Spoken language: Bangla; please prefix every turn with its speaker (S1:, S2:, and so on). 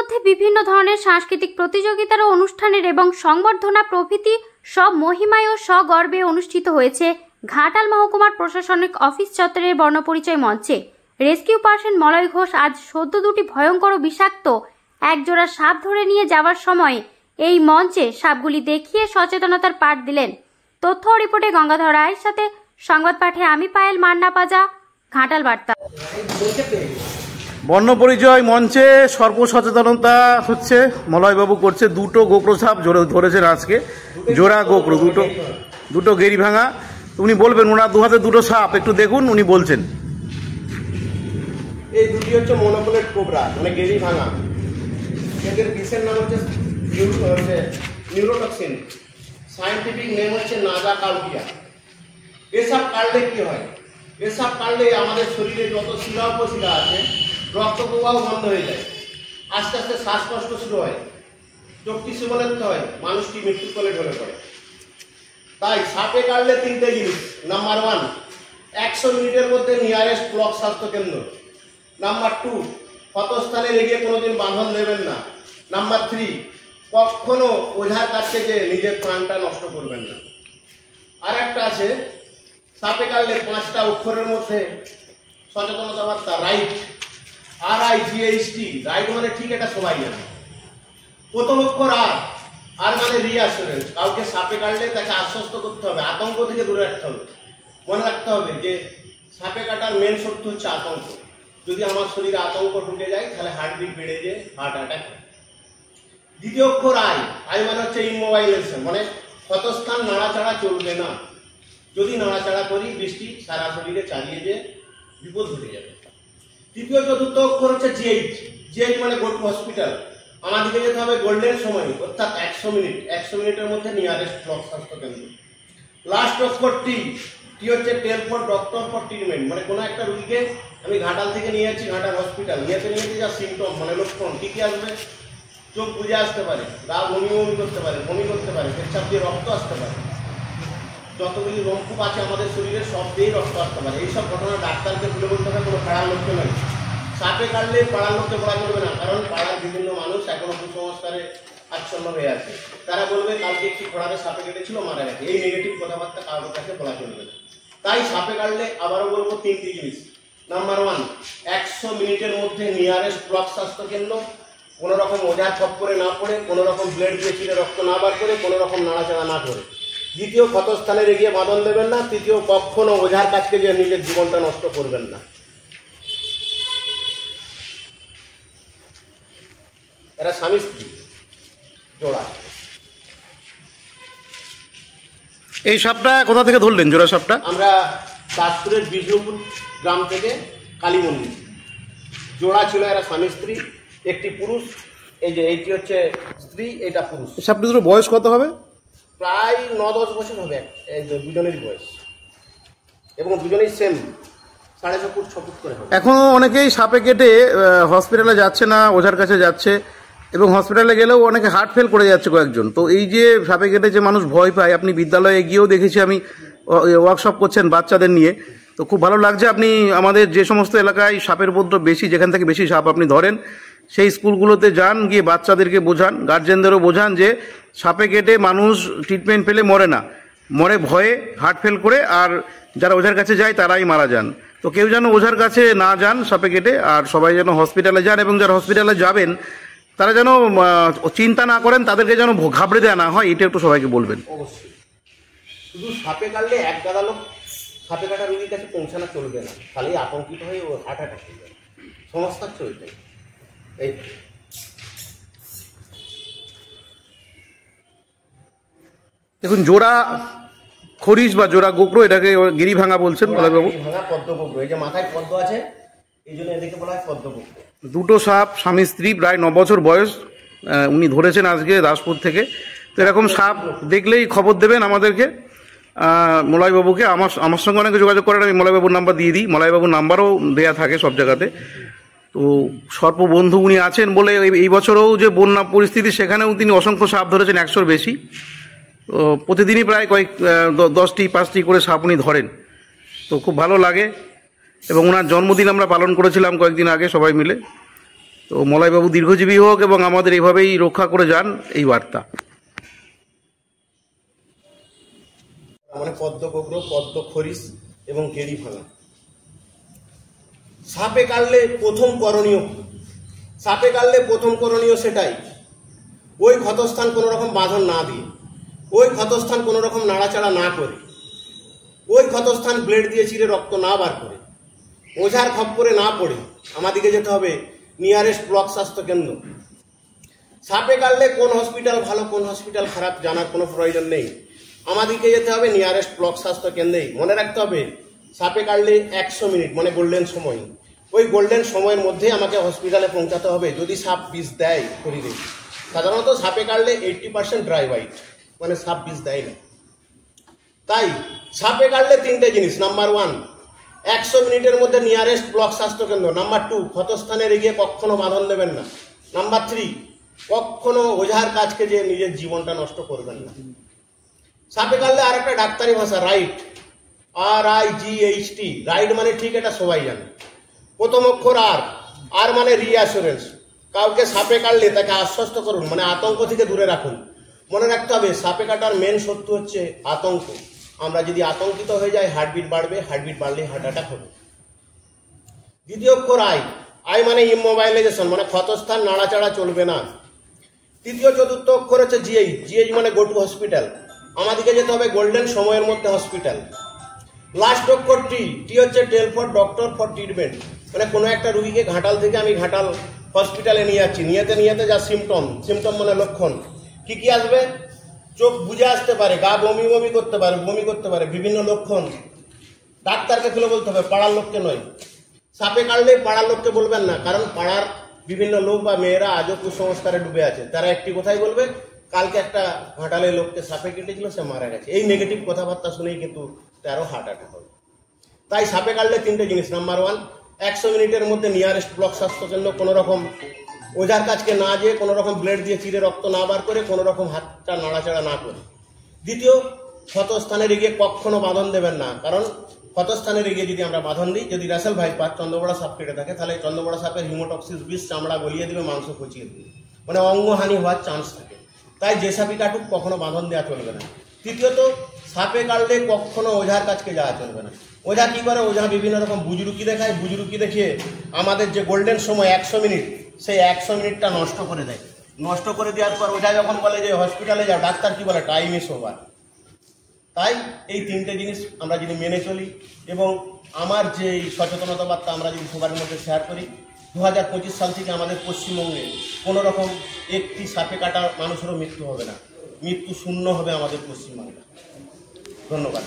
S1: মধ্যে বিভিন্ন ধরনের সাংস্কৃতিক প্রতিযোগিতার ও অনুষ্ঠানের এবং সংবর্ধনা প্রভৃতি সব মহিমায় ও সগর্বে অনুষ্ঠিত হয়েছে ঘাটাল মহকুমার প্রশাসনিক অফিস চত্বরের বর্ণপরিচয় মঞ্চে। রেস্কিউ পার্সন মলয় ঘোষ আজ সদ্য দুটি ভয়ঙ্কর ও বিষাক্ত একজোড়া সাপ ধরে নিয়ে যাওয়ার সময় এই মঞ্চে সাপগুলি দেখিয়ে সচেতনতার পাঠ দিলেন। তথ্য ও রিপোর্টে গঙ্গাধর রায়ের সাথে সংবাদ পাঠে আমি পায়েল মান্নাপাজা, ঘাটাল বার্তা।
S2: বর্ণপরিচয় মঞ্চে সর্ব সচেতনতা হচ্ছে, মলয়বাবু করছে। দুটো গোপ্র সাপ ধরেছেন আজকে, জোড়া গোপ্র, দুটো গেরি ভাঙা। উনি বলবেন, ওনার দু হাতে দুটো সাপ, একটু দেখুন উনি বলছেন।
S3: এই দুটি হচ্ছে মনোপোলেট কোবরা, মানে গেরি ভাঙা। এদের বিষের নাম হচ্ছে নিউরোটক্সিন, সায়েন্টিফিক নেম হচ্ছে নাজা কাউটিয়া। এসব কাটলে কি হয়? এসব কাটলে আমাদের শরীরে যত শিরা উপশিরা আছে রক্ত প্রবাহ বন্ধ হয়ে যায়, আস্তে আস্তে শ্বাসকষ্ট শুরু হয়, চোখটি সুবলেপ্ত হয়, মানুষটি মৃত্যুর কোলে ঢলে পড়ে। তাই সাপে কাটলে তিনটে জিনিস। নাম্বার 1, 100 মিনিটের মধ্যে নিয়ারেস্ট ব্লক স্বাস্থ্যকেন্দ্র। নাম্বার 2, ক্ষতস্থানে রেখে কোনোদিন বাঁধন দেবেন না। নাম্বার 3, কখনো ওঝার কাছ থেকে নিজের প্রাণটা নষ্ট করবেন না। আর একটা আছে, সাপে কাটলে 5টা অক্ষরের মধ্যে সচেতনতা বার্তা, রাইট, RIGHT। রাইট মানে ঠিক, এটা সবাই জানে। প্রথম অক্ষর আর মানে রিঅ্যাসুরেন্স। কাউকে সাপে কাটলে তাকে আশ্বস্ত করতে হবে, আতঙ্ক থেকে দূরে রাখতে হবে। মনে রাখতে হবে যে সাপে কাটার মেন শত্রু হচ্ছে আতঙ্ক। যদি আমার শরীরে আতঙ্ক ঢুকে যায় তাহলে হার্টবিট বেড়ে যায়, হার্ট অ্যাটাক। দ্বিতীয় অক্ষর আই মানে হচ্ছে ইমোবাইলেশন, মানে ক্ষতস্থান নাড়াচাড়া চলবে না। যদি নাড়াচাড়া করি বৃষ্টি সারা শরীরে চালিয়ে যে বিপদ ঘটে যাবে। তৃতীয় চতুর্থ অক্ষর হচ্ছে জিএইচ মানে গো টু হসপিটাল। আমাদেরকে যেতে হবে গোল্ডেন সময়, অর্থাৎ 100 মিনিট। 100 মিনিটের মধ্যে নিয়ারেস্ট ব্লক স্বাস্থ্যকেন্দ্র। লাস্ট অক্ষর টি হচ্ছে টেল ফর ডক্টর ফর ট্রিটমেন্ট, মানে কোনো একটা রুগীকে আমি ঘাটাল থেকে নিয়ে যাচ্ছি ঘাটাল হসপিটাল, নিয়ে যা সিমটম মানে লক্ষণ কী কী আসবে, চোখ বুঝে আসতে পারে, গা বমি করতে পারে, বমি করতে পারে, পেচ্ছাপ দিয়ে রক্ত আসতে পারে, যতগুলি রোমকূপ আছে আমাদের শরীরে সব দিয়েই রক্ত আসতে পারে। এইসব ঘটনা ডাক্তারকে ভুলে বলতে হবে, কোনো পাড়ার লোককে নয়। সাপে কাটলে পাড়ার লোককে বলা করবে না, কারণ পাড়ার বিভিন্ন মানুষ এখনো কুসংস্কারে আচ্ছন্ন হয়ে আছে। তারা বলবে কালকে একটি ঘোড়াকে সাপে কেটেছিল, মারা গেছে। এই নেগেটিভ কথাবার্তা কারোর কাছে বলা চলবে না। তাই সাপে কাটলে আবারও বলবো 3টি জিনিস। নাম্বার 1, 100 মিনিটের মধ্যে নিয়ারেস্ট ব্লক স্বাস্থ্যকেন্দ্র। কোনো রকম ওঝার চক্করে না পড়ে, কোনো রকম ব্লেড দিয়ে চিরে রক্ত না বার করে, কোনো রকম নাড়াচাড়া না করে। দ্বিতীয়, ক্ষতস্থানে রেখে বাঁধন দেবেন না। তৃতীয়, কখনো ওঝার কাছকে গিয়ে নিজের জীবনটা নষ্ট করবেন না। এরা স্বামী স্ত্রী জোড়া।
S2: এই সাপটা কোথা থেকে ধরলেন, জোড়া সাপটা?
S3: আমরা দাসপুরের বিষ্ণুপুর গ্রাম থেকে কালী মন্দির। জোড়া ছিল, এরা স্বামী স্ত্রী, একটি পুরুষ। এই যে এইটি হচ্ছে স্ত্রী, এটা পুরুষ।
S2: সাপটি দুটো বয়স কত হবে?
S3: প্রায় 9-10 বছর হবে এই দুজনেরই বয়স, এবং দুজনেই সেম 6.5 ফুট 6 ফুট করে হবে।
S2: এখনও অনেকেই সাপে কেটে হসপিটালে যাচ্ছে না, ওঝার কাছে যাচ্ছে, এবং হসপিটালে গেলেও অনেকে হার্ট ফেল করে যাচ্ছে কয়েকজন। তো এই যে সাপে কেটে যে মানুষ ভয় পায়, আপনি বিদ্যালয়ে গিয়েও দেখেছি আমি ওয়ার্কশপ করছেন বাচ্চাদের নিয়ে, তো খুব ভালো লাগছে। আপনি আমাদের যে সমস্ত এলাকায় সাপের উপদ্রব বেশি, যেখান থেকে বেশি সাপ আপনি ধরেন, সেই স্কুলগুলোতে যান, গিয়ে বাচ্চাদেরকে বোঝান, গার্জেনদেরও বোঝান যে সাপে কেটে মানুষ ট্রিটমেন্ট পেলে মরে না, মরে ভয়ে হার্ট ফেল করে, আর যারা ওঝার কাছে যায় তারাই মারা যান। তো কেউ যেন ওঝার কাছে না যান সাপে কেটে, আর সবাই যেন হসপিটালে যান, এবং যারা হসপিটালে যাবেন তারা যেন চিন্তা না করেন, তাদেরকে যেন ঘাবড়ে দেওয়া না হয়, এটা একটু সবাইকে বলবেন।
S3: অবশ্যই, শুধু সাপে কাটলে এক গাদা লোক সাপে কাটা রোগীর কাছে পৌঁছানো চলবে না, তাহলেই আতঙ্কিত হয়ে ও হার্ট অ্যাটাক হয়ে যাবে, সমস্যা চলবে। এই
S2: দেখুন, জোড়া খরিশ বা জোড়া গোপ্র, এটাকে গিরি ভাঙা বলছেন মলয়বাবু।
S3: ভাঙা পদ্ম গোপ্র, এই যে মাথায় পদ্ম আছে এই জন্য এদিকে বলা হয় পদ্ম গোপ্র।
S2: দুটো সাপ, স্বামী স্ত্রী, প্রায় 9 বছর বয়স, উনি ধরেছেন আজকে দাসপুর থেকে। তো এরকম সাপ দেখলেই খবর দেবেন আমাদেরকে, মলয়বাবুকে। আমার সঙ্গে অনেকে যোগাযোগ করেন, আমি মলয়বাবুর নাম্বার দিয়ে দিই, মলয়বাবুর নাম্বারও দেয়া থাকে সব জায়গাতে। তো সর্পবন্ধু উনি আছেন বলে এই বছরও যে বন্যা পরিস্থিতি, সেখানেও তিনি অসংখ্য সাপ ধরেছেন, 100-র বেশি। তো প্রতিদিনই প্রায় 10টি-5টি করে সাপ উনি ধরেন। তো খুব ভালো লাগে, এবং ওনার জন্মদিন আমরা পালন করেছিলাম কয়েকদিন আগে সবাই মিলে। তো মলয়বাবু দীর্ঘজীবী হোক এবং আমাদের এইভাবেই রক্ষা করে যান, এই বার্তা।
S3: মানে পদ্ম গোগ্র, পদ্ম খরিস এবং গেড়ি ভাঙা। সাপে কাটলে প্রথম করণীয় সেটাই, ওই ক্ষতস্থান কোনো রকম বাঁধন না দিয়ে, ওই ক্ষতস্থান কোনো রকম নাড়াচাড়া না করে, ওই ক্ষতস্থান ব্লেড দিয়ে চিরে রক্ত না বার করে, ওঝার খপ্পরে না পড়ে আমাদেরকে যেতে হবে নিয়ারেস্ট ব্লক স্বাস্থ্য কেন্দ্র। সাপে কাটলে কোন হসপিটাল ভালো কোন হসপিটাল খারাপ জানার কোনো প্রয়োজন নেই, আমাদেরকে যেতে হবে নিয়ারেস্ট ব্লক স্বাস্থ্য কেন্দ্রেই। মনে রাখতে হবে সাপে কাটলে 100 মিনিট মানে গোল্ডেন সময়, ওই গোল্ডেন সময়ের মধ্যে আমাকে হসপিটালে পৌঁছাতে হবে। যদি সাপ বিষ দেয় শরীরে, সাধারণত সাপে কাটলে 80% ড্রাই হোয়াইট, মানে সাপ বিষ দেয় না। তাই সাপে কাটলে 3টে জিনিস, নাম্বার 1 100 মিনিটের মধ্যে নিয়ারেস্ট ব্লক স্বাস্থ্য কেন্দ্র, নাম্বার 2 ক্ষতস্থানের এগিয়ে কখনো বাঁধন দেবেন না, নাম্বার 3 কখনো ওঝার কাজকে যে নিজের জীবনটা নষ্ট করবেন না। সাপে কাটলে আর একটা ডাক্তারি ভাষা রাইট, RIGHT, রাইট মানে ঠিক, এটা সবাই জানে। প্রথম অক্ষর আর মানে রিঅ্যাসুরেন্স, কাউকে সাপে কাটলে তাকে আশ্বস্ত করুন, মানে আতঙ্ক থেকে দূরে রাখুন। মনে রাখতে হবে সাপে কাটার মেন শত্রু হচ্ছে আতঙ্ক। আমরা যদি আতঙ্কিত হয়ে যাই হার্টবিট বাড়বে, হার্টবিট বাড়লে হার্ট অ্যাটাক হবে। দ্বিতীয় অক্ষর আই মানে ইমোবাইলাইজেশন, মানে ক্ষতস্থান নাড়াচাড়া চলবে না। তৃতীয় চতুর্থ অক্ষর হচ্ছে জিএইচ মানে গো টু হসপিটাল, আমাদেরকে যেতে হবে গোল্ডেন সময়ের মধ্যে হসপিটাল। লাস্ট অক্ষর টি হচ্ছে টেল ফর ডক্টর ফর ট্রিটমেন্ট, মানে কোনো একটা রুগীকে ঘাটাল থেকে আমি ঘাটাল হসপিটালে নিয়ে যাচ্ছি, নিয়েতে যা সিমটম মানে লক্ষণ কি আসবে, চোখ বুঝে আসতে পারে, গা বমি করতে পারে, বিভিন্ন লক্ষণ ডাক্তারকে খুলে বলতে হবে, পাড়ার লোককে নয়। সাপে কাটলে পাড়ার লোককে বলবেন না, কারণ পাড়ার বিভিন্ন লোক বা মেয়েরা আজও কুসংস্কারে ডুবে আছে। তারা একটি কথাই বলবে, কালকে একটা ঘাটালের লোককে সাপে কেটেছিল, সে মারা গেছে। এই নেগেটিভ কথাবার্তা শুনেই কিন্তু তারও হার্ট অ্যাটাক হবে। তাই সাপে কাটলে 3টে জিনিস, নাম্বার 1 100 মিনিটের মধ্যে নিয়ারেস্ট ব্লক স্বাস্থ্য কেন্দ্র, কোনো রকম ওঝার কাজকে না যেয়ে, কোনো রকম ব্লেড দিয়ে চিরে রক্ত না বার করে, কোনো রকম হাতটা নাড়াচাড়া না করে। দ্বিতীয়, ক্ষতস্থানের এগিয়ে কখনো বাঁধন দেবেন না, কারণ ক্ষতস্থানের এগিয়ে যদি আমরা বাঁধন দিই, যদি রাসেল ভাইপার চন্দ্রবড়া সাপ কেটে থাকে, তাহলে চন্দ্রবড়া সাপের হিমোটক্সিস বিষ চামড়া গলিয়ে দিবে, মাংস পচিয়ে দিবে, মানে অঙ্গহানি হওয়ার চান্স থাকে। তাই যে সাপই কাটুক কখনো বাঁধন দেওয়া চলবে না। তৃতীয়ত, সাপে কাটলে কখনো ওঝার কাজকে যাওয়া চলবে না। ওঝা কি করে, ওঝা বিভিন্ন রকম বুজরুকি দেখায়, বুজরুকি দেখিয়ে আমাদের যে গোল্ডেন সময় 100 মিনিট, সেই 100 মিনিটটা নষ্ট করে দেয়। নষ্ট করে দেওয়ার পর ওঝা যখন বলে যে হসপিটালে যাও, ডাক্তার কি বলে, টাইম ইজ ওভার। তাই এই 3টে জিনিস আমরা যদি মেনে চলি এবং আমার যে সচেতনতা বার্তা আমরা যদি সবার মধ্যে শেয়ার করি, 2025 সাল থেকে আমাদের পশ্চিমবঙ্গে কোনো রকম একটি সাপে কাটা মানুষেরও মৃত্যু হবে না, মৃত্যু শূন্য হবে আমাদের পশ্চিমবঙ্গে। ধন্যবাদ।